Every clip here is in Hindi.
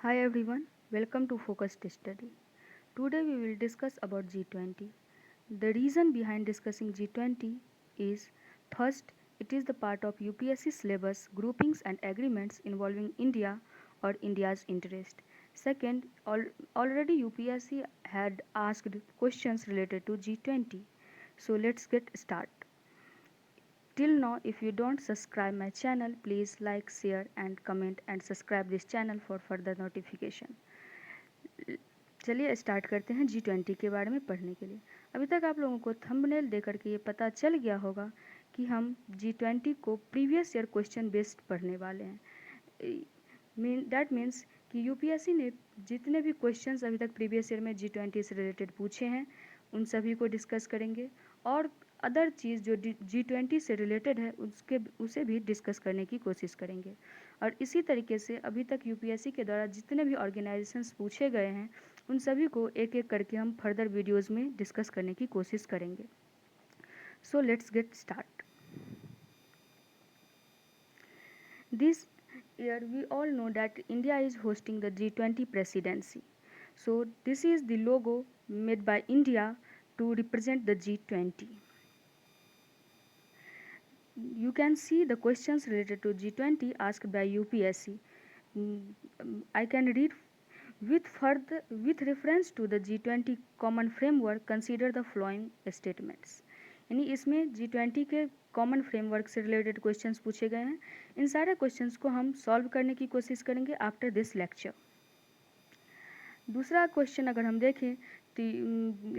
Hi everyone, welcome to Focused Study. Today we will discuss about G20. The reason behind discussing G20 is first, it is the part of UPSC syllabus groupings and agreements involving India or India's interest. Second, already UPSC had asked questions related to G20. So let's get started. Till now, if you don't subscribe my channel, please like, share and comment and subscribe this channel for further notification. चलिए स्टार्ट करते हैं G20 के बारे में पढ़ने के लिए। अभी तक आप लोगों को थंबनेल देख कर के ये पता चल गया होगा कि हम G20 को प्रीवियस ईयर क्वेश्चन बेस्ड पढ़ने वाले हैं। दैट मीन्स कि यूपीएससी ने जितने भी क्वेश्चंस अभी तक प्रीवियस ईयर में G20 से रिलेटेड पूछे हैं उन सभी को डिस्कस करेंगे और अदर चीज़ जो G20 से रिलेटेड है उसे भी डिस्कस करने की कोशिश करेंगे। और इसी तरीके से अभी तक यूपीएससी के द्वारा जितने भी ऑर्गेनाइजेशंस पूछे गए हैं उन सभी को एक एक करके हम फर्दर वीडियोज़ में डिस्कस करने की कोशिश करेंगे। So let's get start. This year we all know that India is hosting the G20 presidency. So this is the logo made by India to represent the G20. You can see the questions related to G20 asked by UPSC. I can read with reference to the G20 common framework consider the following statements. यानी इसमें G20 के कॉमन फ्रेमवर्क से रिलेटेड क्वेश्चंस पूछे गए हैं। इन सारे क्वेश्चंस को हम सॉल्व करने की कोशिश करेंगे आफ्टर दिस लेक्चर। दूसरा क्वेश्चन अगर हम देखें तो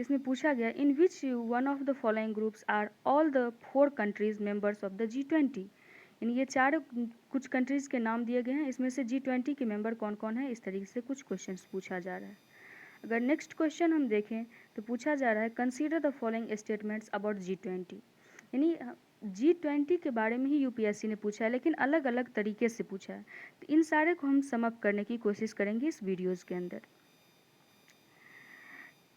इसमें पूछा गया in which one of the following groups are all the 4 countries members of the G20। यानी ये चार कुछ कंट्रीज़ के नाम दिए गए हैं, इसमें से G20 के मेंबर कौन कौन है, इस तरीके से कुछ क्वेश्चंस पूछा जा रहा है। अगर नेक्स्ट क्वेश्चन हम देखें तो पूछा जा रहा है consider the following statements about G20। यानी G20 के बारे में ही यूपीएससी ने पूछा है लेकिन अलग अलग तरीके से पूछा है, तो इन सारे को हम सम अप करने की कोशिश करेंगे इस वीडियोज़ के अंदर।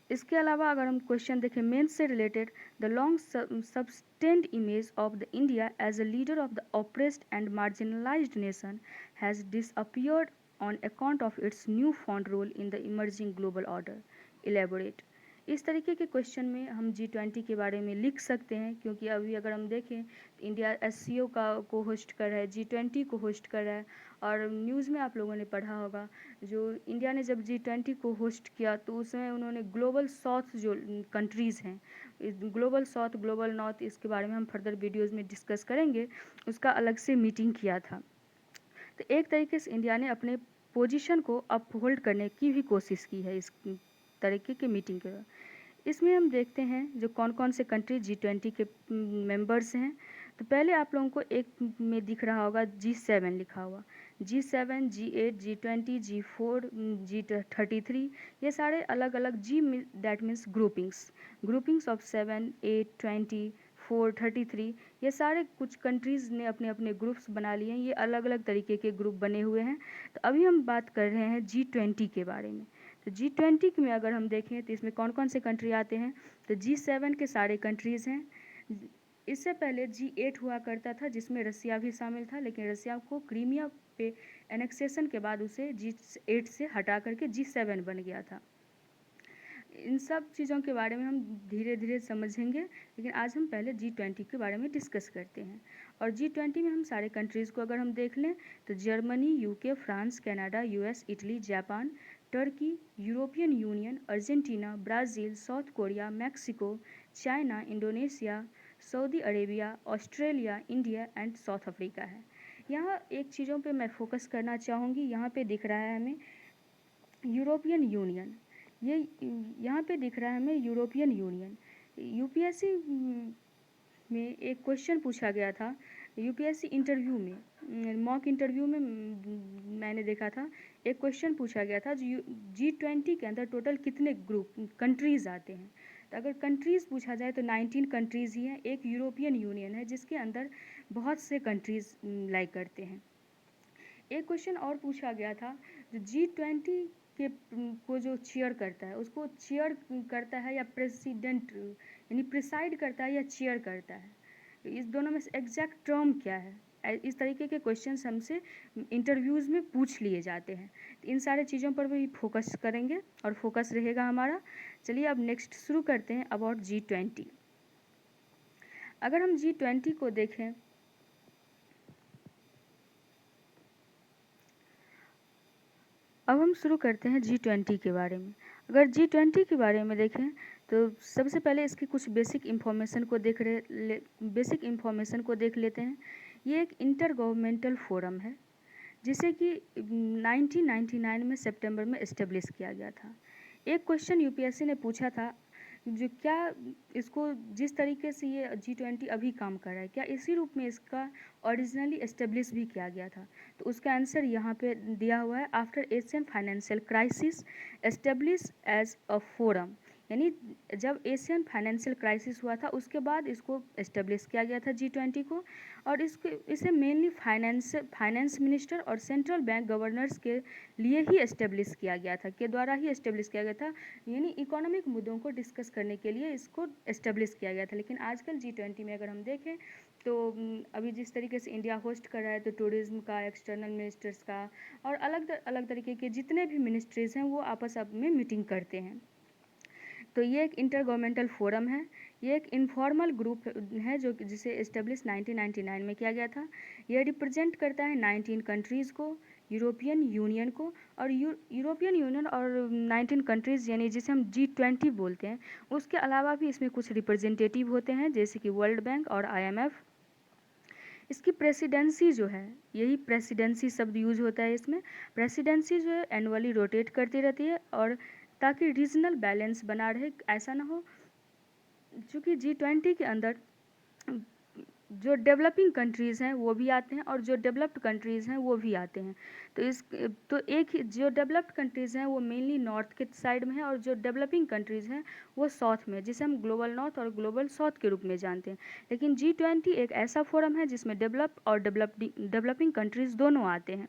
इसके अलावा अगर हम क्वेश्चन देखें मेंस से related the long sustained image of the India as a leader of the oppressed and marginalised nation has disappeared on account of its new found role in the emerging global order elaborate. इस तरीके के क्वेश्चन में हम G20 के बारे में लिख सकते हैं क्योंकि अभी अगर हम देखें तो इंडिया SCO को होस्ट कर रहा है, G20 को होस्ट कर रहा है। और न्यूज़ में आप लोगों ने पढ़ा होगा जो इंडिया ने जब G20 को होस्ट किया तो उसमें उन्होंने ग्लोबल साउथ जो कंट्रीज़ हैं, ग्लोबल साउथ ग्लोबल नॉर्थ, इसके बारे में हम फर्दर वीडियोज़ में डिस्कस करेंगे, उसका अलग से मीटिंग किया था। तो एक तरीके से इंडिया ने अपने पोजीशन को अपहोल्ड करने की भी कोशिश की है इस तरीके के मीटिंग के दौरान। इसमें हम देखते हैं जो कौन कौन से कंट्री G20 के मेंबर्स हैं। तो पहले आप लोगों को एक में दिख रहा होगा G7 लिखा हुआ, G7, G8, G20, G4, G33, ये सारे अलग अलग दैट मीन्स ग्रुपिंग्स ऑफ 7, 8, 20, 4, 33, ये सारे कुछ कंट्रीज़ ने अपने अपने ग्रुप्स बना लिए हैं। ये अलग अलग तरीके के ग्रुप बने हुए हैं। तो अभी हम बात कर रहे हैं G20 के बारे में। तो G20 में अगर हम देखें तो इसमें कौन कौन से कंट्री आते हैं, तो G7 के सारे कंट्रीज़ हैं। इससे पहले G8 हुआ करता था जिसमें रसिया भी शामिल था, लेकिन रसिया को क्रीमिया पे एनेक्सेशन के बाद उसे G8 से हटा करके G7 बन गया था। इन सब चीज़ों के बारे में हम धीरे धीरे समझेंगे, लेकिन आज हम पहले G20 के बारे में डिस्कस करते हैं। और G20 में हम सारे कंट्रीज़ को अगर हम देख लें तो Germany, UK, France, Canada, US, Italy, Japan, Turkey, European union, Argentina, Brazil, south Korea, Mexico, China, Indonesia, Saudi Arabia, Australia, India and south Africa है। यहाँ एक चीज़ों पे मैं फोकस करना चाहूँगी, यहाँ पे दिख रहा है हमें यूरोपियन यूनियन, ये यहाँ पे दिख रहा है हमें यूरोपियन यूनियन। यूपीएससी में एक क्वेश्चन पूछा गया था, यूपीएससी इंटरव्यू में, मॉक इंटरव्यू में मैंने देखा था एक क्वेश्चन पूछा गया था जो G20 के अंदर टोटल कितने कंट्रीज़ आते हैं। तो अगर कंट्रीज़ पूछा जाए तो 19 कंट्रीज़ ही हैं। एक यूरोपियन यूनियन है जिसके अंदर बहुत से कंट्रीज़ लाई करते हैं। एक क्वेश्चन और पूछा गया था जो G20 के को जो चेयर करता है उसको चेयर करता है या प्रेसिडेंट यानी प्रिसाइड करता है या चेयर करता है, तो इस दोनों में से एग्जैक्ट टर्म क्या है। इस तरीके के क्वेश्चंस हमसे इंटरव्यूज़ में पूछ लिए जाते हैं। तो इन सारे चीज़ों पर भी फोकस करेंगे और फोकस रहेगा हमारा। चलिए अब नेक्स्ट शुरू करते हैं अबाउट G20। अगर हम G20 को देखें, अब हम शुरू करते हैं G20 के बारे में। अगर G20 के बारे में देखें तो सबसे पहले इसकी कुछ बेसिक इन्फॉर्मेशन को देख लेते हैं। ये एक इंटर गवर्नमेंटल फोरम है जिसे कि 1999 में सितंबर में इस्टेब्लिश किया गया था। एक क्वेश्चन यूपीएससी ने पूछा था, जो क्या इसको जिस तरीके से ये G20 अभी काम कर रहा है, क्या इसी रूप में इसका ओरिजिनली इस्टेब्लिश भी किया गया था? तो उसका आंसर यहाँ पे दिया हुआ है, after Asian financial crisis establish as a forum. यानी जब एशियन फाइनेंशियल क्राइसिस हुआ था उसके बाद इसको इस्टेब्लिश किया गया था G20 को, और इसे मेनली फाइनेंस मिनिस्टर और सेंट्रल बैंक गवर्नर्स के लिए ही इस्टेब्लिश किया गया था, के द्वारा ही इस्टेब्लिश किया गया था। यानी इकोनॉमिक मुद्दों को डिस्कस करने के लिए इसको इस्टेब्लिश किया गया था। लेकिन आजकल G20 में अगर हम देखें तो अभी जिस तरीके से इंडिया होस्ट कर रहा है, तो टूरिज्म का, एक्सटर्नल मिनिस्टर्स का और अलग अलग तरीके के जितने भी मिनिस्ट्रीज़ हैं वो आपस में मीटिंग करते हैं। तो ये एक इंटर गवर्नमेंटल फोरम है। ये एक इनफॉर्मल ग्रुप है जो जिसे इस्टेब्लिश 1999 में किया गया था। ये रिप्रेजेंट करता है 19 कंट्रीज़ को, यूरोपियन यूनियन को, और यूरोपियन यूनियन और 19 कंट्रीज़ यानी जिसे हम G20 बोलते हैं। उसके अलावा भी इसमें कुछ रिप्रेजेंटेटिव होते हैं जैसे कि वर्ल्ड बैंक और IMF। इसकी प्रेसिडेंसी जो है, यही प्रेसिडेंसी शब्द यूज़ होता है इसमें। प्रेसिडेंसी जो है एनुअली रोटेट करती रहती है, और ताकि रीजनल बैलेंस बना रहे, ऐसा ना हो चूँकि G20 के अंदर जो डेवलपिंग कंट्रीज़ हैं वो भी आते हैं और जो डेवलप्ड कंट्रीज़ हैं वो भी आते हैं। तो एक ही जो डेवलप्ड कंट्रीज़ हैं वो मेनली नॉर्थ के साइड में है, और जो डेवलपिंग कंट्रीज़ हैं वो साउथ में, जिसे हम ग्लोबल नॉर्थ और ग्लोबल साउथ के रूप में जानते हैं। लेकिन G20 एक ऐसा फोरम है जिसमें डेवलप्ड और डेवलपिंग कंट्रीज़ दोनों आते हैं।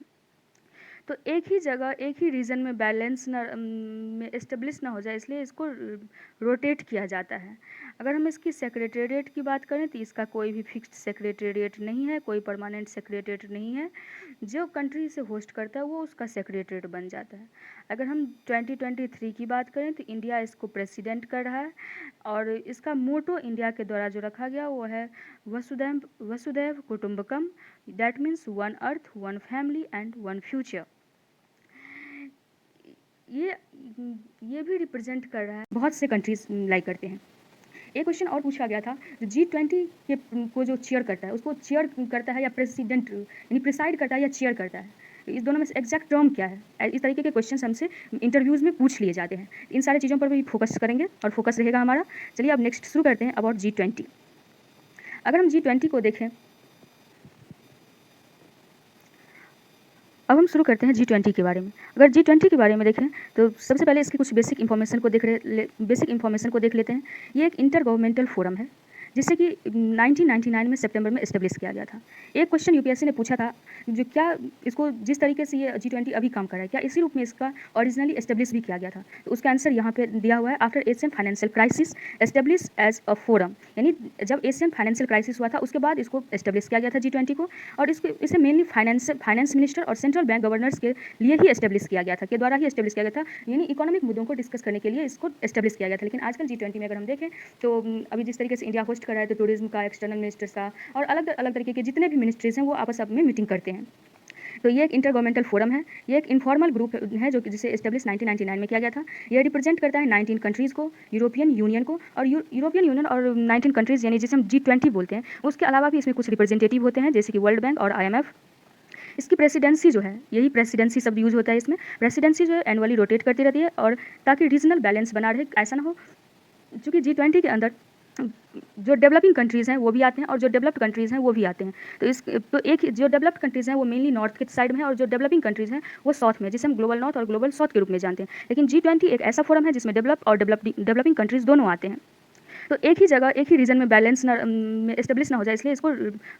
तो एक ही जगह एक ही रीजन में बैलेंस में इस्टेब्लिश ना हो जाए, इसलिए इसको रोटेट किया जाता है। अगर हम इसकी सेक्रेटेरिएट की बात करें तो इसका कोई भी फिक्स्ड सेक्रेटेरिएट नहीं है, कोई परमानेंट सेक्रेटेरिएट नहीं है। जो कंट्री इसे होस्ट करता है वो उसका सेक्रेटेरिएट बन जाता है। अगर हम 2023 की बात करें तो इंडिया इसको प्रेसिडेंट कर रहा है, और इसका मोटो इंडिया के द्वारा जो रखा गया वो है वसुधैव कुटुंबकम, that means one earth, one family and one future. ये भी रिप्रेजेंट कर रहा है, बहुत से कंट्रीज लाइक करते हैं। एक क्वेश्चन और पूछा गया था, G20 के को जो चेयर करता है उसको चेयर करता है या प्रेसिडेंट यानी प्रिसाइड करता है या चेयर करता है, इस दोनों में से एग्जैक्ट टर्म क्या है? इस तरीके के क्वेश्चन हमसे इंटरव्यूज़ में पूछ लिए जाते हैं। इन सारे चीज़ों पर भी फोकस करेंगे और फोकस रहेगा हमारा। चलिए अब नेक्स्ट शुरू करते हैं अबाउट G20। अगर हम G20 को देखें, अब हम शुरू करते हैं G20 के बारे में। अगर G20 के बारे में देखें तो सबसे पहले इसकी कुछ बेसिक इन्फॉर्मेशन को देख लेते हैं। ये एक इंटर गवर्नमेंटल फोरम है जिसे कि 1999 में सितंबर में इस्टेब्लिश किया गया था। एक क्वेश्चन यूपीएससी ने पूछा था, जो क्या इसको जिस तरीके से ये G20 अभी काम कर रहा है, क्या इसी रूप में इसका ओरिजिनली इस्टेब्लिश भी किया गया था? तो उसका आंसर यहाँ पे दिया हुआ है, after Asian financial crisis establish as a forum. यानी जब एशियन फाइनेंशियल क्राइसिस हुआ था उसके बाद इसको इस्टेब्लिश किया गया था G20 को, और इसे मेनली फाइनेंस मिनिस्टर और सेंट्रल बैंक गवर्नर्स के लिए ही इस्टेब्लिश किया गया था, के द्वारा ही इस्टेब्लिश किया गया था। यानी इकोनॉमिक मुद्दों को डिस्कस करने के लिए इसको इस्टेब्लिश किया गया था। लेकिन आजकल G20 में अगर हम देखें तो अभी जिस तरीके से इंडिया होस्ट कर रहा है, तो टूरिज्म का, एक्सटर्नल मिनिस्टर्स का और अलग अलग तरीके के जितने भी मिनिस्ट्रीज हैं वो आपस में मीटिंग करते हैं। तो ये एक इंटर गवर्नमेंटल फोरम है। ये एक इनफॉर्मल ग्रुप है जो जिसे इस्टेब्लिश 1999 में किया गया था। ये रिप्रेजेंट करता है 19 कंट्रीज़ को, यूरोपियन यूनियन को, और यूरोपियन यूनियन और 19 कंट्रीज़ यानी जिसे हम G20 बोलते हैं। उसके अलावा भी इसमें कुछ रिप्रेजेंटेटिव होते हैं जैसे कि वर्ल्ड बैंक और IMF। इसकी प्रेसिडेंसी जो है, यही प्रेसिडेंसी शब्द यूज़ होता है इसमें। प्रेसिडेंसी जो है एनुअली रोटेट करती रहती है, और ताकि रीजनल बैलेंस बना रहे, ऐसा ना हो चूँकि G20 के अंदर जो डेवलपिंग कंट्रीज़ हैं वो भी आते हैं और जो डेवलप्ड कंट्रीज़ हैं वो भी आते हैं। तो एक जो डेवलप्ड कंट्रीज़ हैं वो मेनली नॉर्थ के साइड में है, और जो डेवलपिंग कंट्रीज़ हैं वो साउथ में, जिसे हम ग्लोबल नॉर्थ और ग्लोबल साउथ के रूप में जानते हैं। लेकिन G20 एक ऐसा फोरम है जिसमें डेवलप्ड और डेवलपिंग कंट्रीज़ दोनों आते हैं। तो एक ही जगह एक ही रीजन में बैलेंस में एस्टेब्लिश ना हो जाए, इसलिए इसको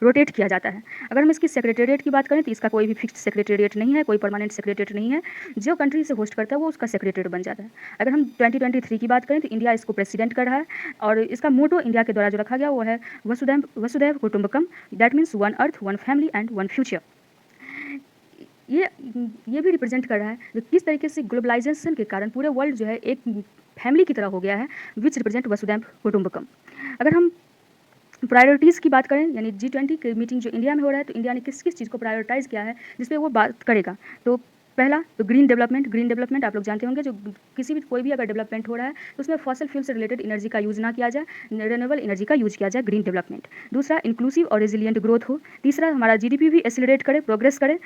रोटेट किया जाता है। अगर हम इसकी सेक्रेटेरिएट की बात करें तो इसका कोई भी फिक्स्ड सेक्रेटेरिएट नहीं है, कोई परमानेंट सेक्रेटेरिएट नहीं है। जो कंट्री से होस्ट करता है वो उसका सेक्रेटेरिएट बन जाता है। अगर हम 2023 की बात करें तो इंडिया इसको प्रेसिडेंट कर रहा है और इसका मोटो इंडिया के द्वारा जो रखा गया वो है वसुधैव वसुधैव कुटुंबकम, that means one earth, one family and one future. ये भी रिप्रेजेंट कर रहा है कि किस तरीके से ग्लोबलाइजेशन के कारण पूरे वर्ल्ड जो है एक फैमिली की तरह हो गया है, विच रिप्रेजेंट वसुधैव कुटुंबकम। अगर हम प्रायोरिटीज़ की बात करें, यानी G20 की मीटिंग जो इंडिया में हो रहा है, तो इंडिया ने किस किस चीज़ को प्रायोरिटाइज़ किया है जिस पे वो बात करेगा। तो पहला तो ग्रीन डेवलपमेंट आप लोग जानते होंगे, जो किसी भी कोई भी अगर डेवलपमेंट हो रहा है तो उसमें फॉसल फ्यूल से रिलेटेड एनर्जी का यूज़ ना किया जाए, रिन्यूएबल एनर्जी का यूज़ किया जाए, ग्रीन डेवलपमेंट। दूसरा इंक्लूसिव और रेजिलियंट ग्रोथ हो। तीसरा हमारा GDP भी एक्सेलरेट करे, प्रोग्रेस करे।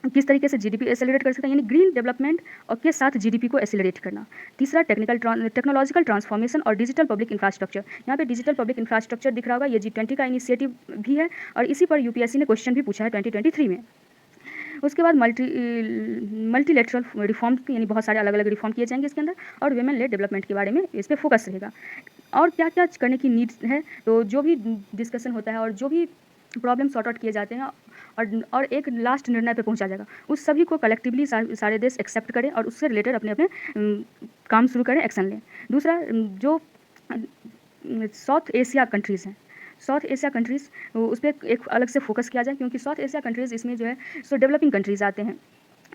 किस तरीके से GDP एक्सेलरेट कर सकते हैं, यानी ग्रीन डेवलपमेंट और के साथ GDP को एक्सेलरेट करना। तीसरा टेक्नोलॉजिकल ट्रांसफॉर्मेशन और डिजिटल पब्लिक इंफ्रास्ट्रक्चर। यहाँ पे डिजिटल पब्लिक इंफ्रास्ट्रक्चर दिख रहा होगा, ये G20 का इनिशिएटिव भी है और इसी पर UPSC ने क्वेश्चन भी पूछा है 2023 में। उसके बाद मल्टीलेटरल रिफॉर्म, यानी बहुत सारे अलग अलग रिफॉर्म किए जाएंगे इसके अंदर, और वुमेन लेड डेवलपमेंट के बारे में इस पर फोकस रहेगा। और क्या क्या करने की नीड्स है, तो जो भी डिस्कशन होता है और जो भी प्रॉब्लम सॉर्ट आउट किए जाते हैं और एक लास्ट निर्णय पे पहुंचा जाएगा, उस सभी को कलेक्टिवली सारे देश एक्सेप्ट करें और उससे रिलेटेड अपने अपने काम शुरू करें, एक्शन लें। दूसरा जो साउथ एशिया कंट्रीज़ हैं, साउथ एशिया कंट्रीज़ उस पर एक अलग से फोकस किया जाए, क्योंकि साउथ एशिया कंट्रीज़ इसमें जो है सो डेवलपिंग कंट्रीज़ आते हैं।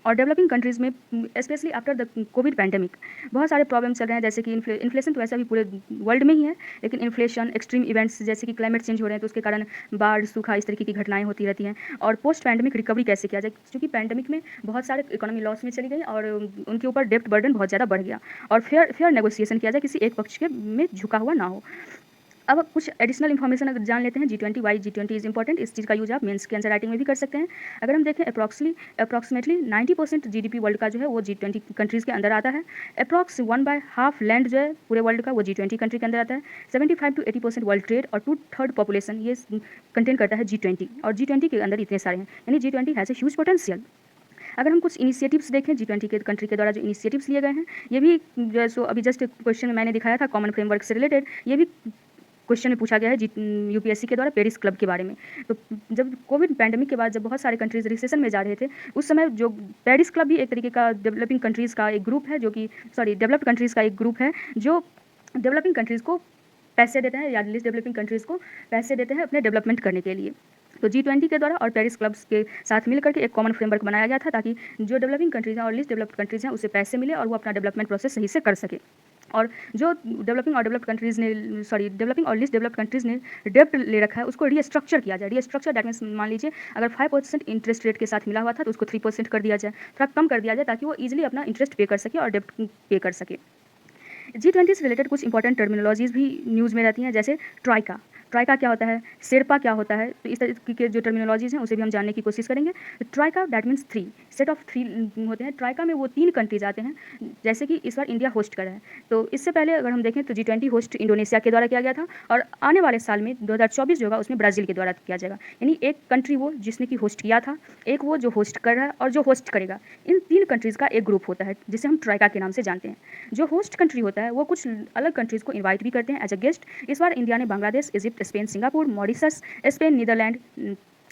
और डेवलपिंग कंट्रीज़ में specially after the Covid pandemic बहुत सारे प्रॉब्लम चल रहे हैं, जैसे कि इन्फ्लेशन तो वैसा भी पूरे वर्ल्ड में ही है, लेकिन इन्फ्लेशन, एक्सट्रीम इवेंट्स जैसे कि क्लाइमेट चेंज हो रहे हैं तो उसके कारण बाढ़, सूखा, इस तरीके की घटनाएं होती रहती हैं। और पोस्ट पैंडेमिक रिकवरी कैसे किया जाए, क्योंकि पैंडेमिक में बहुत सारे इकोनॉमी लॉस में चली गई और उनके ऊपर डेप्ट बर्डन बहुत ज़्यादा बढ़ गया। और फेयर नेगोशिएशन किया जाए, किसी एक पक्ष के में झुका हुआ ना हो। अब कुछ एडिशनल इन्फॉर्मेशन अगर जान लेते हैं G20 Y G20 is important. इस चीज़ का यूज आप मेंस के आंसर राइटिंग में भी कर सकते हैं। अगर हम देखें अप्रॉक्सीमेटली 90% GDP वर्ल्ड का जो है वो G20 कंट्रीज़ के अंदर आता है। अप्रॉक्स 1/2 लैंड जो है पूरे वर्ल्ड का वो G20 कंट्री के अंदर आता है। 75 to 80% वर्ल्ड ट्रेड और 2/3 पॉपुलेशन ये कंटेन करता है G20, और G20 के अंदर इतने सारे हैं, यानी G20 has a huge potential. अगर हम कुछ इनिशिएटिव्स देखें G20 के कंट्री के द्वारा जो इनिशिएटिव्स लिए गए हैं, ये भी जो सो अभी जस्ट क्वेश्चन में मैंने दिखाया था कॉमन फ्रेमवर्क से रिलेटेड, ये भी क्वेश्चन में पूछा गया है UPSC के द्वारा पेरिस क्लब के बारे में। तो जब कोविड पैंडेमिक के बाद जब बहुत सारे कंट्रीज रिसेशन में जा रहे थे, उस समय जो पेरिस क्लब भी एक तरीके का डेवलपिंग कंट्रीज़ का एक ग्रुप है, जो कि डेवलप्ड कंट्रीज़ का एक ग्रुप है जो डेवलपिंग कंट्रीज़ को पैसे देते हैं, या लिस्ट डेवलपिंग कंट्रीज़ को पैसे देते हैं अपने डेवलपमेंट करने के लिए। तो G20 के द्वारा और पेरिस क्लब्स के साथ मिलकर के एक कॉमन फ्रेमवर्क बनाया गया था, ताकि जो डेवलपिंग कंट्रीज़ हैं और लिस्ट डेवलप्ड कंट्रीज़ हैं उसे पैसे मिले और वो अपना डेवलपमेंट प्रोसेस सही से कर सके। और जो डेवलपिंग और लिस्ट डेवलप्ड कंट्रीज़ ने डेब्ट ले रखा है उसको रीस्ट्रक्चर किया जाए। रीस्ट्रक्चर दैट मीन्स मान लीजिए अगर 5% इंटरेस्ट रेट के साथ मिला हुआ था तो उसको 3% कर दिया जाए, थोड़ा कम कर दिया जाए, ताकि वो ईजिली अपना इंटरेस्ट पे कर सके और डेब्ट पे कर सके। G20 से रिलेटेड कुछ इंपॉर्टेंट टर्मिनोलॉजीज़ भी न्यूज़ में रहती हैं, जैसे ट्राइका क्या होता है, शेरपा क्या होता है, तो इस तरह के जो टर्मिनोलॉजीज़ हैं उसे भी हम जानने की कोशिश करेंगे। ट्राइका दैट मीन्स 3 सेट ऑफ 3 होते हैं। ट्राइका में वो 3 कंट्रीज आते हैं, जैसे कि इस बार इंडिया होस्ट कर रहा है। तो इससे पहले अगर हम देखें तो G20 होस्ट इंडोनेशिया के द्वारा किया गया था, और आने वाले साल में 2024 जो होगा उसमें ब्राज़ील के द्वारा किया जाएगा। यानी एक कंट्री वो जिसने कि होस्ट किया था, एक वो जो होस्ट कर रहा है और जो होस्ट करेगा, इन 3 कंट्रीज़ का एक ग्रुप होता है जिसे हम ट्राइका के नाम से जानते हैं। जो होस्ट कंट्री होता है वो कुछ अलग कंट्रीज़ को इन्वाइट भी करते हैं एज अ गेस्ट। इस बार इंडिया ने Bangladesh, Egypt, Spain, Singapore, Mauritius, Spain, Netherland,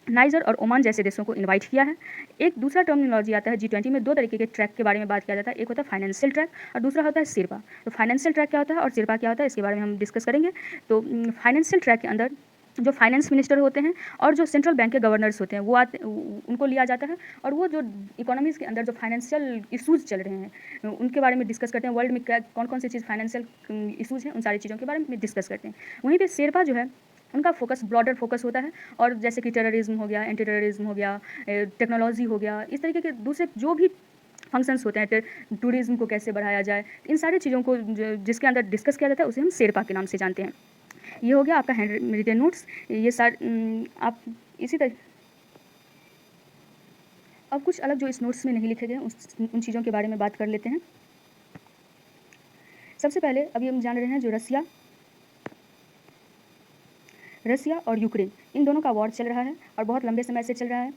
Niger और ओमान जैसे देशों को इनवाइट किया है। एक दूसरा टर्मिनोलॉजी आता है G20 में, 2 तरीके के ट्रैक के बारे में बात किया जाता है। एक होता है फाइनेंशियल ट्रैक और दूसरा होता है शेरपा। तो फाइनेंशियल ट्रैक क्या होता है और शेरपा क्या होता है, इसके बारे में हम डिस्कस करेंगे। तो फाइनेंशियल ट्रैक के अंदर जो फाइनेंस मिनिस्टर होते हैं और जो सेंट्रल बैंक के गवर्नर्स होते हैं वो उनको लिया जाता है, और वो जो इकोनॉमीज़ के अंदर जो फाइनेंशियल इशूज़ चल रहे हैं उनके बारे में डिस्कस करते हैं। वर्ल्ड में क्या कौन कौन सी चीज़ फाइनेंशियल इशूज़ हैं, उन सारी चीज़ों के बारे में डिस्कस करते हैं। वहीं पर शेरपा जो है उनका फोकस ब्रॉडर फोकस होता है, और जैसे कि टेररिज्म हो गया, एंटी टेररिज्म हो गया, टेक्नोलॉजी हो गया, इस तरीके के दूसरे जो भी फंक्शंस होते हैं, टूरिज्म को कैसे बढ़ाया जाए, इन सारी चीज़ों को जिसके अंदर डिस्कस किया जाता है उसे हम शेरपा के नाम से जानते हैं। ये हो गया आपका हैंड रिटेन नोट्स। ये आप इसी तरह अब कुछ अलग जो इस नोट्स में नहीं लिखे गए उन चीज़ों के बारे में बात कर लेते हैं। सबसे पहले अभी हम जान रहे हैं जो रसिया और यूक्रेन, इन दोनों का वॉर चल रहा है और बहुत लंबे समय से चल रहा है।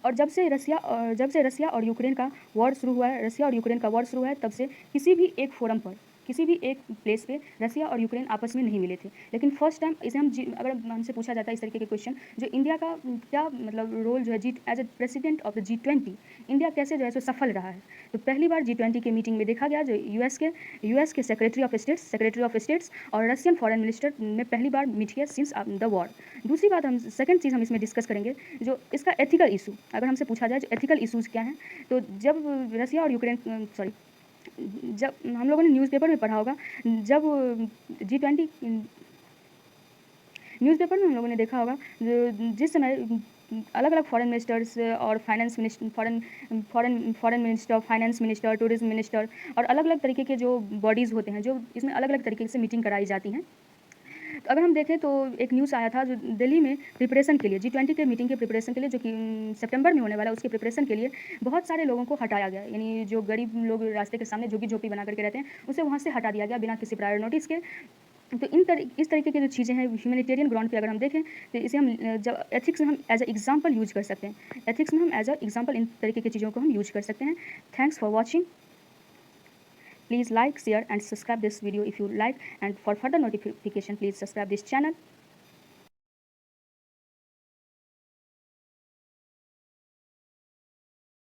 और जब से रसिया और यूक्रेन का वॉर शुरू हुआ है, तब से किसी भी एक फोरम पर किसी भी एक प्लेस पे रसिया और यूक्रेन आपस में नहीं मिले थे, लेकिन फर्स्ट टाइम इसे हम अगर हमसे पूछा जाता है इस तरीके के क्वेश्चन, जो इंडिया का क्या मतलब रोल जो है जी as a president of the G20, India कैसे जो है सो सफल रहा है। तो पहली बार G20 के मीटिंग में देखा गया जो यूएस के सेक्रेटरी ऑफ स्टेट्स और रशियन फॉरेन मिनिस्टर में पहली बार मीट किया सिंस द वॉर। दूसरी बात हम सेकंड चीज़ हम इसमें डिस्कस करेंगे जो इसका एथिकल इशू, अगर हमसे पूछा जाए जो एथिकल इशूज़ क्या हैं, तो जब रसिया और यूक्रेन सॉरी जब हम लोगों ने न्यूज़पेपर में पढ़ा होगा, जब G20 न्यूज़पेपर में हम लोगों ने देखा होगा जिस समय अलग अलग फॉरेन मिनिस्टर्स और finance minister foreign minister, finance minister, tourism minister और अलग अलग तरीके के जो बॉडीज़ होते हैं जो इसमें अलग अलग तरीके से मीटिंग कराई जाती हैं। तो अगर हम देखें तो एक न्यूज़ आया था जो दिल्ली में प्रिपरेशन के लिए G20 के मीटिंग के प्रिपरेशन के लिए जो कि सितंबर में होने वाला है उसके प्रिपरेशन के लिए बहुत सारे लोगों को हटाया गया, यानी जो गरीब लोग रास्ते के सामने झुग्गी झोपड़ी बना करके रहते हैं उसे वहाँ से हटा दिया गया बिना किसी प्रायर नोटिस के। तो इस तरीके की जो चीज़ें हैं ह्यूमैनिटेरियन ग्राउंड पे अगर हम देखें तो इसे हम जब एथिक्स में हम एज अ एग्जांपल यूज कर सकते हैं, एथिक्स में हम एज अ एग्जांपल इन तरीके की चीज़ों को हम यूज कर सकते हैं। Thanks for watching. Please like, share and subscribe this video if you like, and for further notification please subscribe this channel.